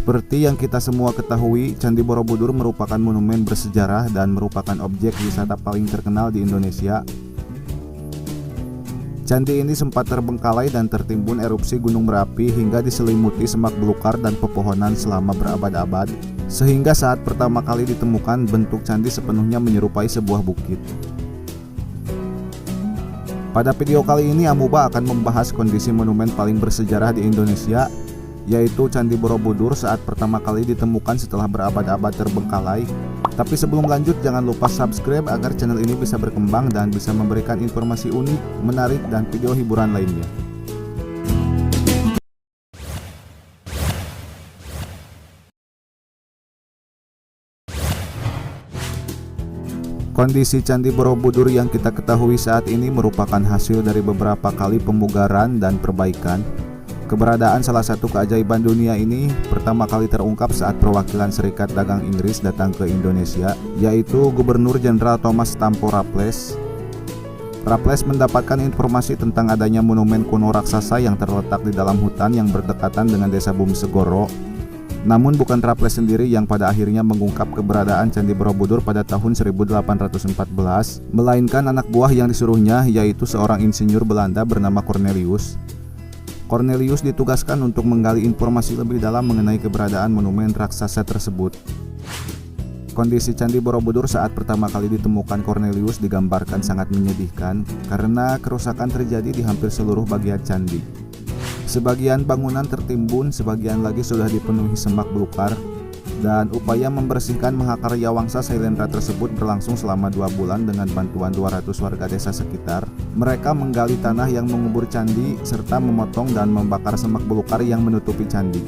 Seperti yang kita semua ketahui, Candi Borobudur merupakan monumen bersejarah dan merupakan objek wisata paling terkenal di Indonesia. Candi ini sempat terbengkalai dan tertimbun erupsi gunung berapi hingga diselimuti semak belukar dan pepohonan selama berabad-abad, sehingga saat pertama kali ditemukan bentuk candi sepenuhnya menyerupai sebuah bukit. Pada video kali ini Amuba akan membahas kondisi monumen paling bersejarah di Indonesia, yaitu Candi Borobudur saat pertama kali ditemukan setelah berabad-abad terbengkalai. Tapi sebelum lanjut, jangan lupa subscribe agar channel ini bisa berkembang dan bisa memberikan informasi unik, menarik, dan video hiburan lainnya. Kondisi Candi Borobudur yang kita ketahui saat ini merupakan hasil dari beberapa kali pemugaran dan perbaikan. Keberadaan salah satu keajaiban dunia ini pertama kali terungkap saat perwakilan Serikat Dagang Inggris datang ke Indonesia, yaitu Gubernur Jenderal Thomas Stampo Raffles. Raffles mendapatkan informasi tentang adanya monumen kuno raksasa yang terletak di dalam hutan yang berdekatan dengan desa Bumsegoro. Namun bukan Raffles sendiri yang pada akhirnya mengungkap keberadaan Candi Borobudur pada tahun 1814, melainkan anak buah yang disuruhnya, yaitu seorang insinyur Belanda bernama Cornelius. Cornelius ditugaskan untuk menggali informasi lebih dalam mengenai keberadaan monumen raksasa tersebut. Kondisi Candi Borobudur saat pertama kali ditemukan Cornelius digambarkan sangat menyedihkan karena kerusakan terjadi di hampir seluruh bagian candi. Sebagian bangunan tertimbun, sebagian lagi sudah dipenuhi semak belukar, dan upaya membersihkan mahakarya Wangsa Sailendra tersebut berlangsung selama 2 bulan dengan bantuan 200 warga desa sekitar. Mereka menggali tanah yang mengubur candi serta memotong dan membakar semak belukar yang menutupi candi.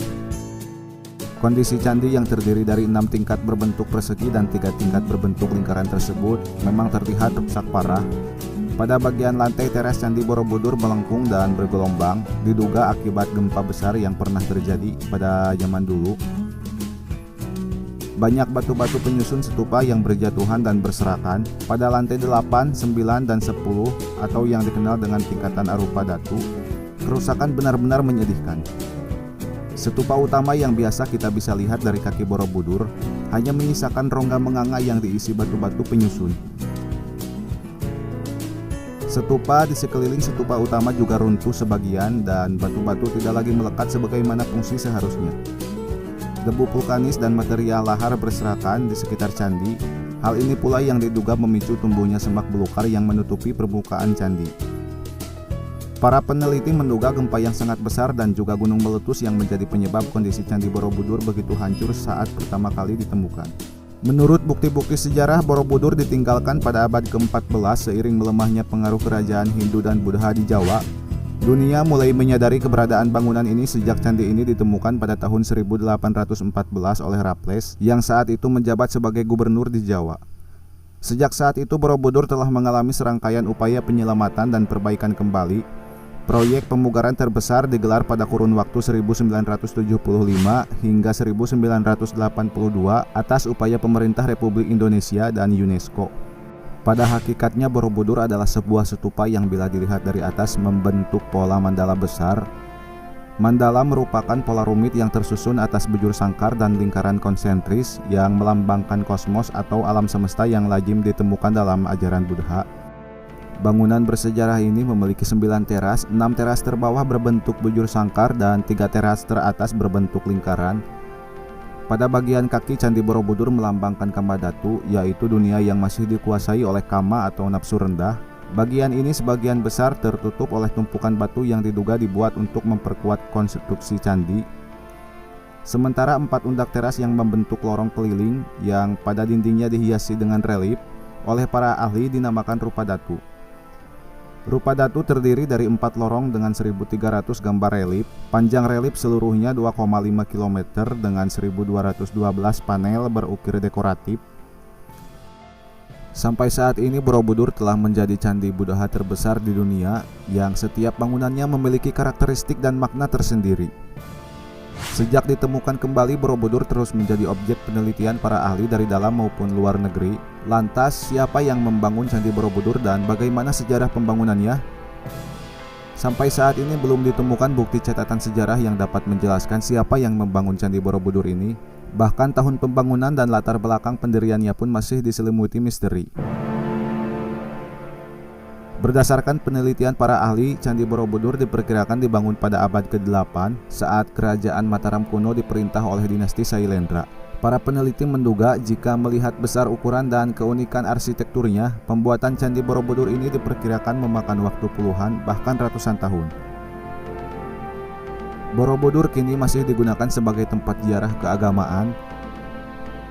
Kondisi candi yang terdiri dari 6 tingkat berbentuk persegi dan 3 tingkat berbentuk lingkaran tersebut memang terlihat rusak parah. Pada bagian lantai teras Candi Borobudur melengkung dan bergelombang, diduga akibat gempa besar yang pernah terjadi pada zaman dulu. Banyak batu-batu penyusun stupa yang berjatuhan dan berserakan pada lantai 8, 9, dan 10 atau yang dikenal dengan tingkatan arupa datu. Kerusakan benar-benar menyedihkan. Stupa utama yang biasa kita bisa lihat dari kaki Borobudur hanya menyisakan rongga menganga yang diisi batu-batu penyusun. Stupa di sekeliling stupa utama juga runtuh sebagian dan batu-batu tidak lagi melekat sebagaimana fungsi seharusnya. Debu vulkanis dan material lahar berserakan di sekitar candi. Hal ini pula yang diduga memicu tumbuhnya semak belukar yang menutupi permukaan candi. Para peneliti menduga gempa yang sangat besar dan juga gunung meletus yang menjadi penyebab kondisi Candi Borobudur begitu hancur saat pertama kali ditemukan. Menurut bukti-bukti sejarah, Borobudur ditinggalkan pada abad ke-14 seiring melemahnya pengaruh kerajaan Hindu dan Buddha di Jawa. Dunia mulai menyadari keberadaan bangunan ini sejak candi ini ditemukan pada tahun 1814 oleh Raffles yang saat itu menjabat sebagai gubernur di Jawa. Sejak saat itu Borobudur telah mengalami serangkaian upaya penyelamatan dan perbaikan kembali. Proyek pemugaran terbesar digelar pada kurun waktu 1975 hingga 1982 atas upaya pemerintah Republik Indonesia dan UNESCO. Pada hakikatnya Borobudur adalah sebuah stupa yang bila dilihat dari atas membentuk pola mandala besar. Mandala merupakan pola rumit yang tersusun atas bujur sangkar dan lingkaran konsentris yang melambangkan kosmos atau alam semesta yang lazim ditemukan dalam ajaran Buddha. Bangunan bersejarah ini memiliki 9 teras, 6 teras terbawah berbentuk bujur sangkar dan 3 teras teratas berbentuk lingkaran. Pada bagian kaki Candi Borobudur melambangkan kama datu, yaitu dunia yang masih dikuasai oleh kama atau nafsu rendah. Bagian ini sebagian besar tertutup oleh tumpukan batu yang diduga dibuat untuk memperkuat konstruksi candi. Sementara 4 undak teras yang membentuk lorong keliling yang pada dindingnya dihiasi dengan relief oleh para ahli dinamakan rupa datu. Rupa datu terdiri dari 4 lorong dengan 1.300 gambar relief. Panjang relief seluruhnya 2,5 km dengan 1.212 panel berukir dekoratif. Sampai saat ini Borobudur telah menjadi candi Buddha terbesar di dunia yang setiap bangunannya memiliki karakteristik dan makna tersendiri. Sejak ditemukan kembali, Borobudur terus menjadi objek penelitian para ahli dari dalam maupun luar negeri. Lantas, siapa yang membangun Candi Borobudur dan bagaimana sejarah pembangunannya? Sampai saat ini belum ditemukan bukti catatan sejarah yang dapat menjelaskan siapa yang membangun Candi Borobudur ini. Bahkan tahun pembangunan dan latar belakang pendiriannya pun masih diselimuti misteri. Berdasarkan penelitian para ahli, Candi Borobudur diperkirakan dibangun pada abad ke-8 saat kerajaan Mataram kuno diperintah oleh dinasti Sailendra. Para peneliti menduga jika melihat besar ukuran dan keunikan arsitekturnya, pembuatan Candi Borobudur ini diperkirakan memakan waktu puluhan bahkan ratusan tahun. Borobudur kini masih digunakan sebagai tempat ziarah keagamaan.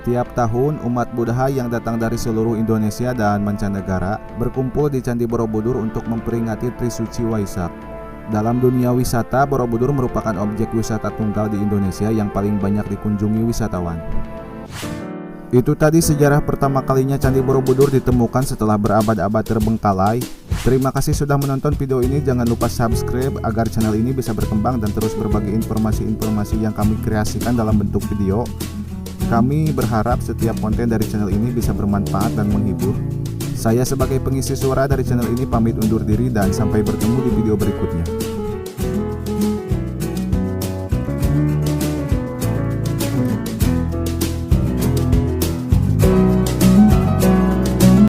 Tiap tahun, umat Buddha yang datang dari seluruh Indonesia dan mancanegara berkumpul di Candi Borobudur untuk memperingati Trisuci Waisak. Dalam dunia wisata, Borobudur merupakan objek wisata tunggal di Indonesia yang paling banyak dikunjungi wisatawan. Itu tadi sejarah pertama kalinya Candi Borobudur ditemukan setelah berabad-abad terbengkalai. Terima kasih sudah menonton video ini. Jangan lupa subscribe agar channel ini bisa berkembang dan terus berbagi informasi-informasi yang kami kreasikan dalam bentuk video. Kami berharap setiap konten dari channel ini bisa bermanfaat dan menghibur. Saya sebagai pengisi suara dari channel ini pamit undur diri dan sampai bertemu di video berikutnya.